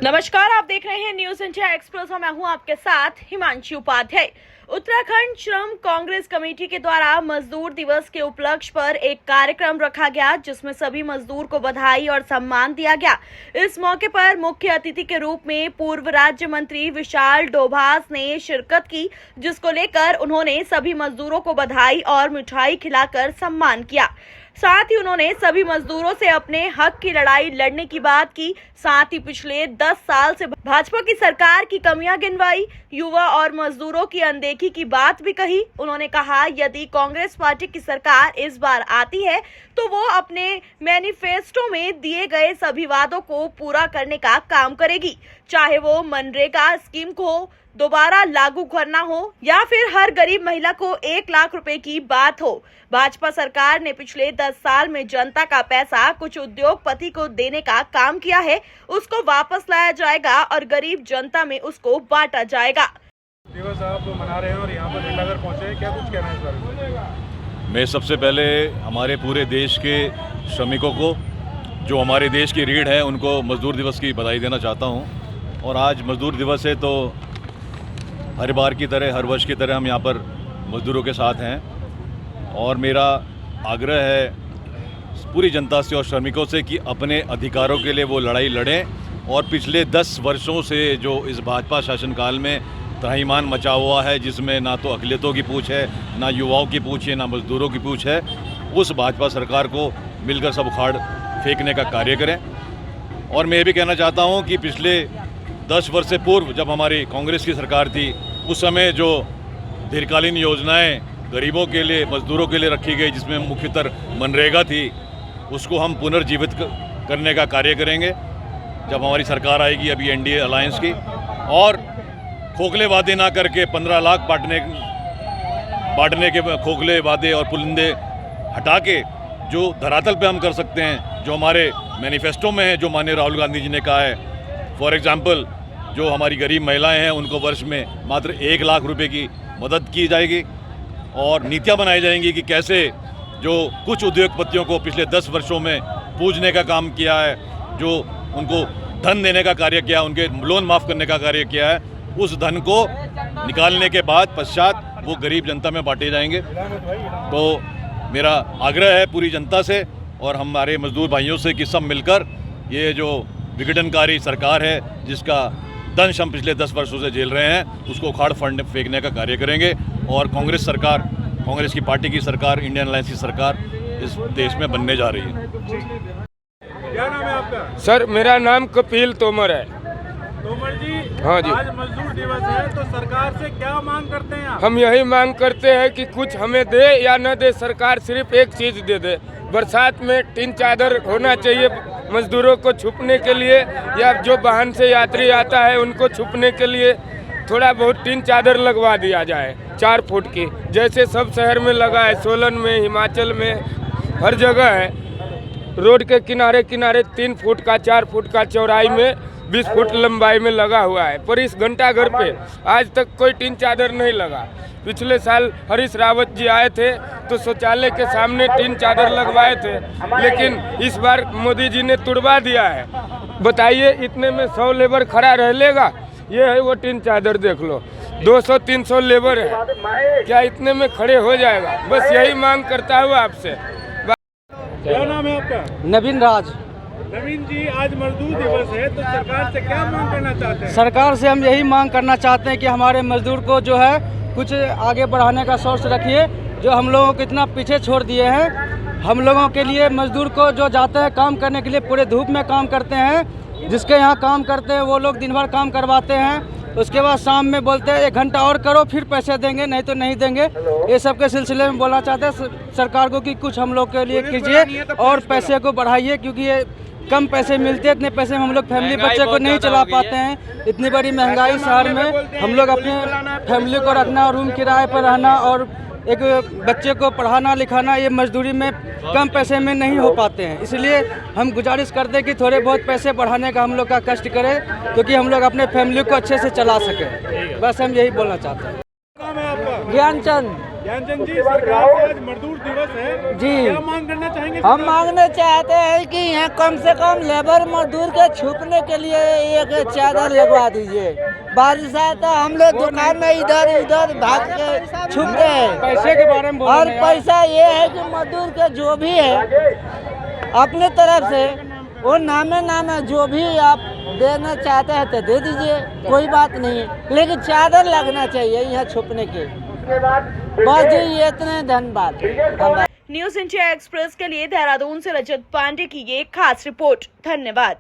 नमस्कार, आप देख रहे हैं न्यूज इंडिया एक्सप्रेस और मैं हूं आपके साथ हिमांशी उपाध्याय। उत्तराखंड श्रम कांग्रेस कमेटी के द्वारा मजदूर दिवस के उपलक्ष्य पर एक कार्यक्रम रखा गया, जिसमें सभी मजदूर को बधाई और सम्मान दिया गया। इस मौके पर मुख्य अतिथि के रूप में पूर्व राज्य मंत्री विशाल डोभास ने शिरकत की, जिसको लेकर उन्होंने सभी मजदूरों को बधाई और मिठाई खिलाकर सम्मान किया। साथ ही उन्होंने सभी मजदूरों से अपने हक की लड़ाई लड़ने की बात की। साथ ही पिछले 10 साल से भाजपा की सरकार की कमियां गिनवाई, युवा और मजदूरों की अनदेखी की बात भी कही। उन्होंने कहा, यदि कांग्रेस पार्टी की सरकार इस बार आती है तो वो अपने मैनिफेस्टो में दिए गए सभी वादों को पूरा करने का काम करेगी, चाहे वो मनरेगा स्कीम को दोबारा लागू करना हो या फिर हर गरीब महिला को 1 लाख रुपए की बात हो। भाजपा सरकार ने पिछले 10 साल में जनता का पैसा कुछ उद्योगपति को देने का काम किया है, उसको वापस लाया जाएगा और गरीब जनता में उसको बांटा जाएगा। दिवस आप मना रहे हैं और यहाँ पर झंडाघर पहुँचे हैं, क्या कुछ कहना है इस बारे में? मैं सबसे पहले हमारे पूरे देश के श्रमिकों को, जो हमारे देश की रीढ़ है, उनको मजदूर दिवस की बधाई देना चाहता हूँ। और आज मजदूर दिवस है तो हर बार की तरह, हर वर्ष की तरह हम यहाँ पर मजदूरों के साथ हैं और मेरा आग्रह है पूरी जनता से और श्रमिकों से कि अपने अधिकारों के लिए वो लड़ाई लड़ें। और पिछले 10 वर्षों से जो इस भाजपा शासनकाल में त्राहिमाम मचा हुआ है, जिसमें ना तो अक़लियतों की पूछ है, ना युवाओं की पूछ है, ना मजदूरों की पूछ है, उस भाजपा सरकार को मिलकर सब उखाड़ फेंकने का कार्य करें। और मैं ये भी कहना चाहता हूँ कि पिछले 10 वर्ष से पूर्व जब हमारी कांग्रेस की सरकार थी, उस समय जो दीर्घकालीन योजनाएं गरीबों के लिए, मजदूरों के लिए रखी गई, जिसमें मुख्यतर मनरेगा थी, उसको हम पुनर्जीवित करने का कार्य करेंगे जब हमारी सरकार आएगी, अभी एनडीए अलायंस की। और खोखले वादे ना करके 15 लाख बांटने के खोखले वादे और पुलिंदे हटा के जो धरातल पे हम कर सकते हैं, जो हमारे मैनिफेस्टो में है, जो माननीय राहुल गांधी जी ने कहा है। फॉर एग्जाम्पल, जो हमारी गरीब महिलाएं हैं उनको वर्ष में मात्र 1 लाख रुपए की मदद की जाएगी और नीतियां बनाई जाएंगी कि कैसे जो कुछ उद्योगपतियों को पिछले 10 वर्षों में पूजने का काम किया है, जो उनको धन देने का कार्य किया, उनके लोन माफ़ करने का कार्य किया है, उस धन को निकालने के बाद पश्चात वो गरीब जनता में बांटे जाएंगे। तो मेरा आग्रह है पूरी जनता से और हमारे मजदूर भाइयों से कि सब मिलकर ये जो विघटनकारी सरकार है, जिसका दंश हम पिछले 10 वर्षों से झेल रहे हैं, उसको उखाड़ फेंकने का कार्य करेंगे। और कांग्रेस सरकार, कांग्रेस की पार्टी की सरकार, इंडियन अलायंस की सरकार इस देश में बनने जा रही है। क्या नाम है आपका? सर, मेरा नाम कपिल तोमर है। तोमर जी, हाँ जी। आज मजदूर दिवस है तो सरकार से क्या मांग करते हैं आप? हम यही मांग करते हैं कि कुछ हमें दे या न दे, सरकार सिर्फ एक चीज़ दे दे। बरसात में टीन चादर होना चाहिए मजदूरों को छुपने के लिए, या जो वाहन से यात्री आता है उनको छुपने के लिए थोड़ा बहुत टीन चादर लगवा दिया जाए 4 फुट की, जैसे सब शहर में लगा है, सोलन में, हिमाचल में, हर जगह है। रोड के किनारे किनारे 3 फुट का, 4 फुट का चौड़ाई में, 20 फुट लंबाई में लगा हुआ है, पर इस घंटाघर पे आज तक कोई टीन चादर नहीं लगा। पिछले साल हरीश रावत जी आए थे तो शौचालय के सामने टीन चादर लगवाए थे, लेकिन इस बार मोदी जी ने तुड़वा दिया है। बताइए, इतने में 100 लेबर खड़ा रह लेगा? ये है वो टीन चादर, देख लो, 200-300 लेबर है, क्या इतने में खड़े हो जाएगा? बस यही मांग करता हूँ आपसे। क्या नाम है आपका? नवीन राज। नवीन जी, आज मजदूर दिवस है तो सरकार से क्या मांग करना चाहते हैं? सरकार से हम यही मांग करना चाहते हैं कि हमारे मजदूर को जो है कुछ आगे बढ़ाने का सोर्स रखिए, जो हम लोगों को इतना पीछे छोड़ दिए हैं। हम लोगों के लिए मजदूर को जो जाते हैं काम करने के लिए, पूरे धूप में काम करते हैं, जिसके यहाँ काम करते हैं वो लोग दिन भर काम करवाते हैं, उसके बाद शाम में बोलते हैं 1 घंटा और करो फिर पैसे देंगे, नहीं तो नहीं देंगे। ये सब के सिलसिले में बोलना चाहते हैं सरकार को कि कुछ हम लोग के लिए कीजिए और पैसे को बढ़ाइए, क्योंकि ये कम पैसे मिलते हैं, इतने पैसे में हम लोग फैमिली बच्चे को नहीं चला पाते हैं। इतनी बड़ी महंगाई शहर में, हम लोग अपने फैमिली को रखना, रूम किराए पर रहना और एक बच्चे को पढ़ाना लिखाना, ये मजदूरी में कम पैसे में नहीं हो पाते हैं। इसलिए हम गुजारिश करते हैं कि थोड़े बहुत पैसे बढ़ाने का हम लोग का कष्ट करें, क्योंकि हम लोग अपने फैमिली को अच्छे से चला सकें। बस हम यही बोलना चाहते हैं। नाम है आपका? ज्ञानचंद। ज्ञानचंद जी, सरकार से आज मजदूर दिवस है जी। क्या मांग करना चाहेंगे? हम मांगना चाहते हैं कि यहाँ कम से कम लेबर मजदूर के छुपने के लिए एक चादर लगवा दीजिए। बारिश आए तो हम लोग दुकान में इधर उधर भाग के छुपते हैं। पैसे के बारे में और पैसा ये है कि मजदूर के जो भी है अपने तरफ से वो नामे जो भी आप देना चाहते हैं तो दे दीजिए, कोई बात नहीं है, लेकिन चादर लगना चाहिए यहाँ छुपने के। बस जी ये इतने धन्यवाद। न्यूज इंडिया एक्सप्रेस के लिए देहरादून से रजत पांडे की ये खास रिपोर्ट। धन्यवाद।